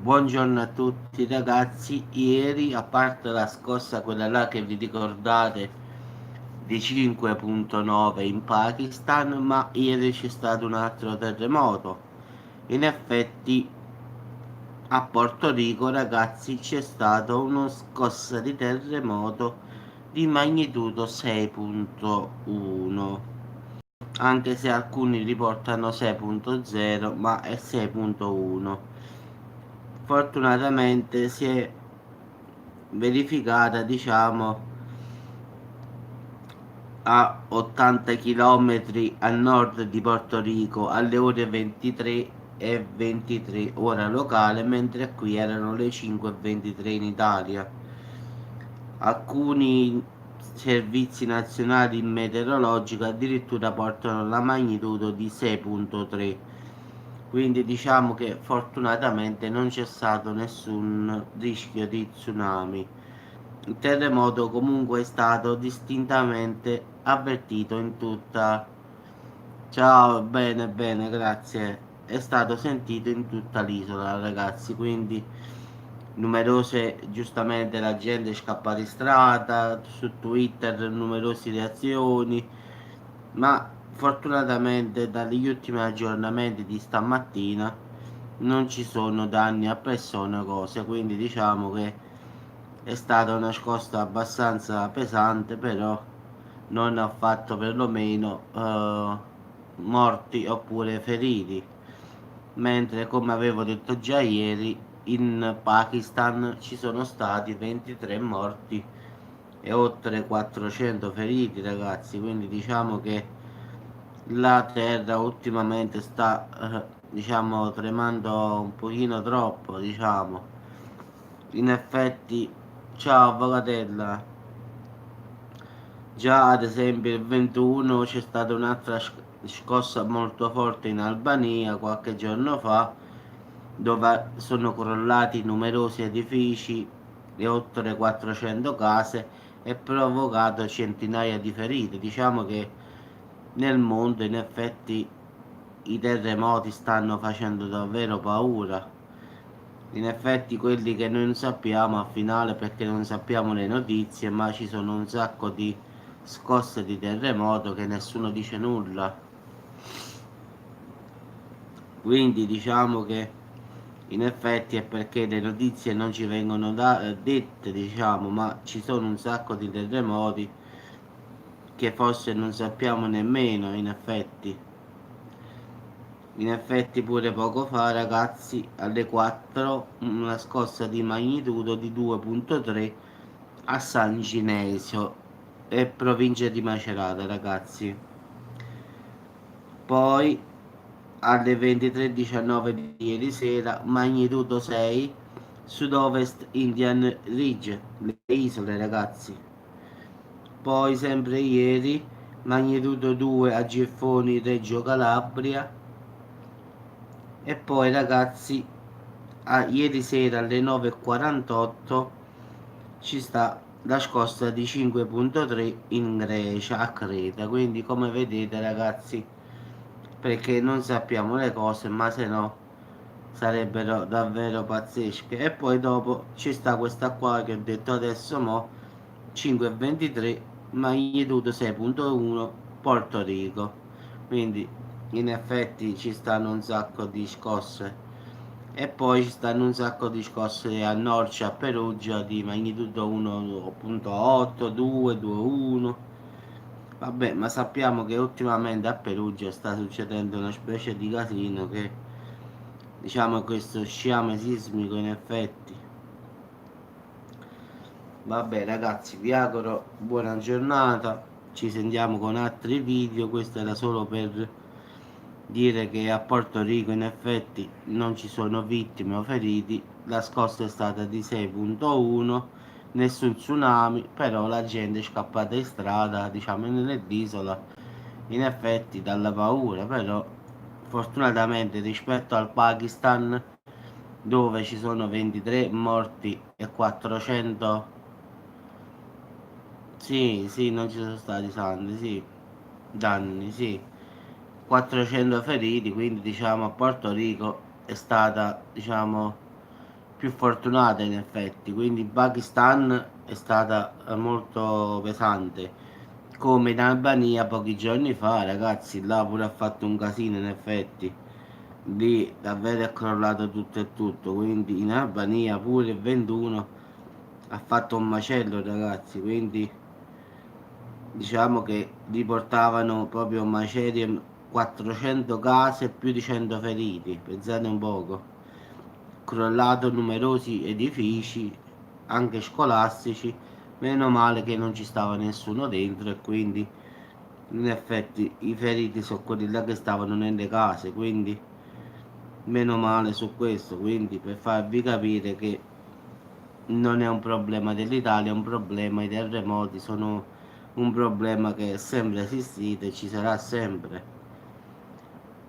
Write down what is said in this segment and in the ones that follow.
Buongiorno a tutti ragazzi, ieri a parte la scossa quella là che vi ricordate di 5.9 in Pakistan, ma ieri c'è stato un altro terremoto. In effetti a Porto Rico ragazzi c'è stata una scossa di terremoto di magnitudo 6.1, anche se alcuni riportano 6.0 ma è 6.1. Fortunatamente si è verificata a 80 km a nord di Porto Rico alle ore 23:23 ora locale, mentre qui erano le 5:23 in Italia. Alcuni servizi nazionali meteorologici addirittura portano la magnitudo di 6.3, quindi diciamo che fortunatamente non c'è stato nessun rischio di tsunami. Il terremoto comunque è stato distintamente avvertito in tutta... Ciao, bene, bene, grazie. È stato sentito in tutta l'isola, ragazzi, quindi numerose, giustamente la gente è scappata in strada, su Twitter numerose reazioni, ma fortunatamente dagli ultimi aggiornamenti di stamattina non ci sono danni a persone o cose, quindi diciamo che è stata una scossa abbastanza pesante, però non ha fatto perlomeno morti oppure feriti, mentre come avevo detto già ieri in Pakistan ci sono stati 23 morti e oltre 400 feriti ragazzi, quindi diciamo che la terra ultimamente sta diciamo tremando un pochino troppo, diciamo. In effetti, ciao Avvocatella, già ad esempio il 21 c'è stata un'altra scossa molto forte in Albania qualche giorno fa, dove sono crollati numerosi edifici e oltre 400 case e provocato centinaia di feriti. Diciamo che nel mondo in effetti i terremoti stanno facendo davvero paura. In effetti quelli che noi non sappiamo a finale perché non sappiamo le notizie, ma ci sono un sacco di scosse di terremoto che nessuno dice nulla. Quindi diciamo che in effetti è perché le notizie non ci vengono dette, diciamo, ma ci sono un sacco di terremoti che forse non sappiamo nemmeno, in effetti. In effetti pure poco fa, ragazzi, alle 4 una scossa di magnitudo di 2.3 a San Ginesio e provincia di Macerata, ragazzi. Poi alle 23:19 di ieri sera, magnitudo 6, sud-ovest Indian Ridge, le isole, ragazzi. Poi sempre ieri, magnitudo 2 a Geffoni, Reggio Calabria. E poi, ragazzi, ieri sera alle 9:48 ci sta la scossa di 5.3 in Grecia, a Creta. Quindi come vedete ragazzi, perché non sappiamo le cose, ma se no sarebbero davvero pazzesche. E poi dopo ci sta questa qua che ho detto adesso, mo 5.23 magnitudo 6.1 Porto Rico. Quindi in effetti ci stanno un sacco di scosse. E poi ci stanno un sacco di scosse a Norcia, a Perugia di magnitudo 1.8, 2, 2.1. Vabbè, ma sappiamo che ultimamente a Perugia sta succedendo una specie di casino che, diciamo, questo sciame sismico in effetti. Vabbè ragazzi, vi auguro buona giornata, ci sentiamo con altri video, questo era solo per dire che a Porto Rico in effetti non ci sono vittime o feriti, la scossa è stata di 6.1, nessun tsunami, però la gente è scappata in strada, diciamo nell'isola, in effetti dalla paura, però fortunatamente rispetto al Pakistan dove ci sono 23 morti e 400. Sì, sì, non ci sono stati santi, sì, danni, sì. 400 feriti, quindi diciamo a Porto Rico è stata, diciamo, più fortunata in effetti, quindi in Pakistan è stata molto pesante, come in Albania pochi giorni fa, ragazzi, là pure ha fatto un casino in effetti, lì davvero è crollato tutto e tutto, quindi in Albania pure il 21 ha fatto un macello, ragazzi, quindi diciamo che riportavano proprio macerie, 400 case e più di 100 feriti, pensate un poco, crollato numerosi edifici anche scolastici, meno male che non ci stava nessuno dentro e quindi in effetti i feriti sono quelli là che stavano nelle case, quindi meno male su questo, quindi per farvi capire che non è un problema dell'Italia, è un problema, i terremoti sono un problema che è sempre esistito e ci sarà sempre.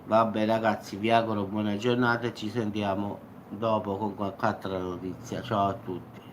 Vabbè ragazzi, vi auguro buona giornata e ci sentiamo dopo con qualche altra notizia. Ciao a tutti.